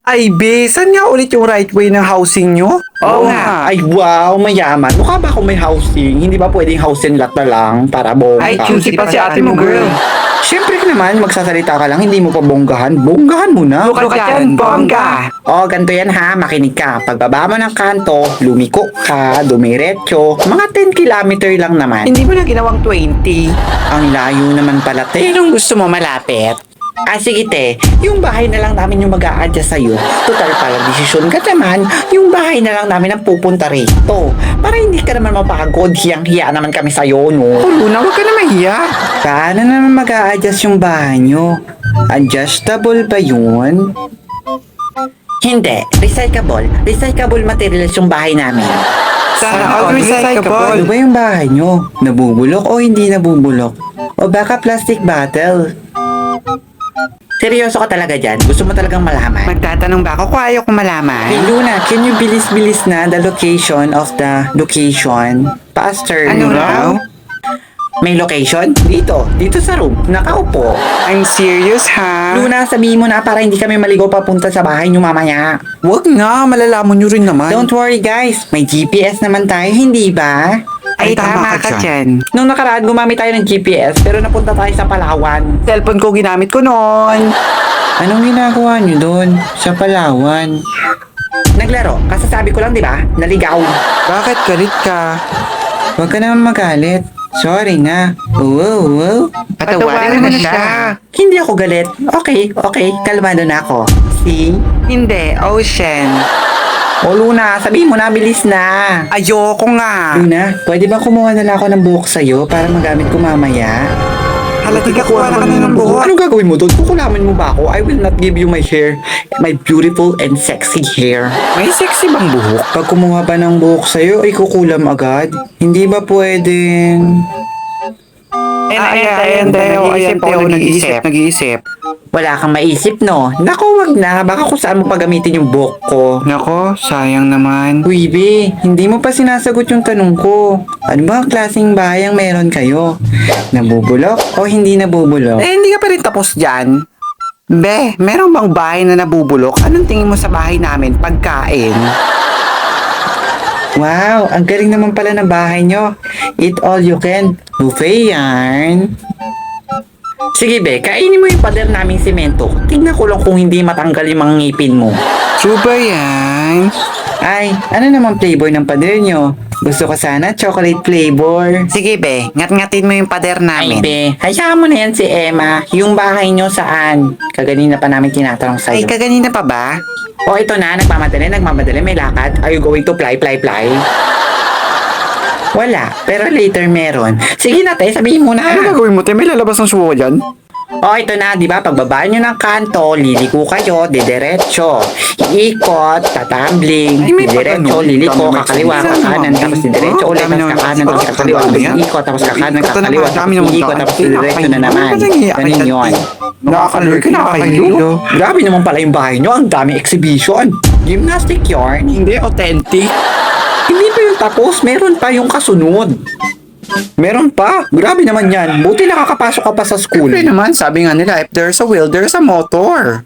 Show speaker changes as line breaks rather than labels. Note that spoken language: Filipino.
Ay, be, saan nga ulit yung right way ng housing nyo?
Oo nga. Ay, wow, mayaman. Mukha ba ako may housing? Hindi ba pwedeng house and lot na lang para bongga?
Ay, choosy pa si ate mo, girl.
Siyempre naman, magsasalita ka lang, hindi mo pa bonggahan. Bonggahan mo na.
Look at yan, bongga.
O, ganito yan ha, makinig ka. Pagbaba mo ng kanto, lumiko ka, dumiretso. Mga 10 kilometer lang naman.
Hindi mo na ginawang 20.
Ang layo naman pala, te. Anong gusto mo malapit? Ah, sige te, yung bahay na lang namin yung mag-a-adjust sa'yo. Total pala desisyon ka naman, yung bahay na lang namin ang pupunta rito. Para hindi ka naman mapagod, hiyang-hiya naman kami sa'yo, no?
Oh, Luna, huwag ka na mahiya.
Paano naman mag-a-adjust yung bahay nyo? Adjustable ba yun? Hindi, recyclable. Recyclable materials yung bahay namin.
Sana all
Ano
recyclable.
ba yung bahay nyo? Nabubulok o hindi nabubulok? O baka plastic bottle? Seryoso ka talaga dyan? Gusto mo talagang malaman?
Magtatanong ba ako kung ayaw ko malaman?
Hey Luna, can you bilis-bilis na the location of the location? Pastor,
Ano raw?
May location? Dito sa room. Nakaupo.
I'm serious, ha?
Luna, sabihin mo na para hindi kami maligo papunta sa bahay nyo mamaya.
Huwag nga, malalaman nyo rin naman.
Don't worry guys, may GPS naman tayo, hindi ba?
Ay, tama ka dyan.
Nung nakaraan, gumamit tayo ng GPS pero napunta tayo sa Palawan.
Cellphone ko ginamit ko noon.
Anong ginagawa nyo doon? Sa Palawan? Naglaro. Kasasabi ko lang, di ba? Naligaw.
Bakit galit ka?
Huwag ka naman magalit. Sorry na. Wow.
Patawarin mo na siya.
Hindi ako galit. Okay. Kalmado na ako. See?
Hindi, Ocean.
O Luna, sabihin mo na, bilis na.
Ayoko nga.
Luna, pwede ba kumuha na lang ako ng buhok sa'yo para magamit ko mamaya?
Halatiga kuha na ka na ng buhok.
Anong gagawin mo doon? Kukulamin mo ba ako? I will not give you my hair. My beautiful and sexy hair.
May sexy bang buhok?
Pag kumuha pa ng buhok sa'yo, ay kukulam agad. Hindi ba pwedeng...
Ayan, nag-iisip.
Wala kang maisip, no? Naku, wag na. Baka kung saan mo pagamitin yung buhok ko.
Nako, sayang naman.
Uy, be, hindi mo pa sinasagot yung tanong ko. Ano ba ang klaseng bahay ang meron kayo? Nabubulok o hindi nabubulok?
Eh, hindi ka pa rin tapos dyan. Be, meron bang bahay na nabubulok? Anong tingin mo sa bahay namin? Pagkain.
Wow, ang galing naman pala ng bahay nyo. Eat all you can. Buffet yarn. Sige be, kainin mo yung pader naming semento. Tignan ko lang kung hindi matanggal yung mga ngipin mo.
True ba yan?
Ay, ano naman flavor ng pader nyo? Gusto ko sana chocolate flavor.
Sige be, ngat-ngatin mo yung pader
Ay
namin.
be, hayaan mo na yan si Emma. Yung bahay nyo saan? Kaganina pa namin tinatanong
Ay,
sa'yo.
kaganina pa ba?
O ito na, nagmamadali, may lakad. Are you going to fly? Wala, pero later meron. Sige na te, sabihin mo na.
Ano gagawin mo, te? May lalabas ng suwa dyan?
O ito na, di ba? Pagbaba nyo ng kanto, liliko kayo, didiretso. Iikot, tatambling,
Ay, may
didiretso,
pagano.
liliko,
Dami
kakaliwa,
naman.
kakanan, tapos didiretso
Oh,
ulit,
dami
tapos
naman.
kakanan, tapos
Oh,
kakaliwa,
ano
tapos
yan?
iikot, tapos kakanan,
Ito
kakaliwa,
naman, dami
tapos
naman
iikot,
daan.
tapos
Ay,
didiretso na naman.
nakakahiya.
Ganun yun.
Nakakahilo.
Grabe naman pala yung bahay nyo, ang daming exhibition. Gymnastic yarn,
Hindi authentic.
hindi pa yung tapos, meron pa yung kasunod. Meron pa. Grabe naman yan. Buti nakakapasok ka pa sa school.
Siyempre naman, sabi nga nila, if there's a will, there's a motor.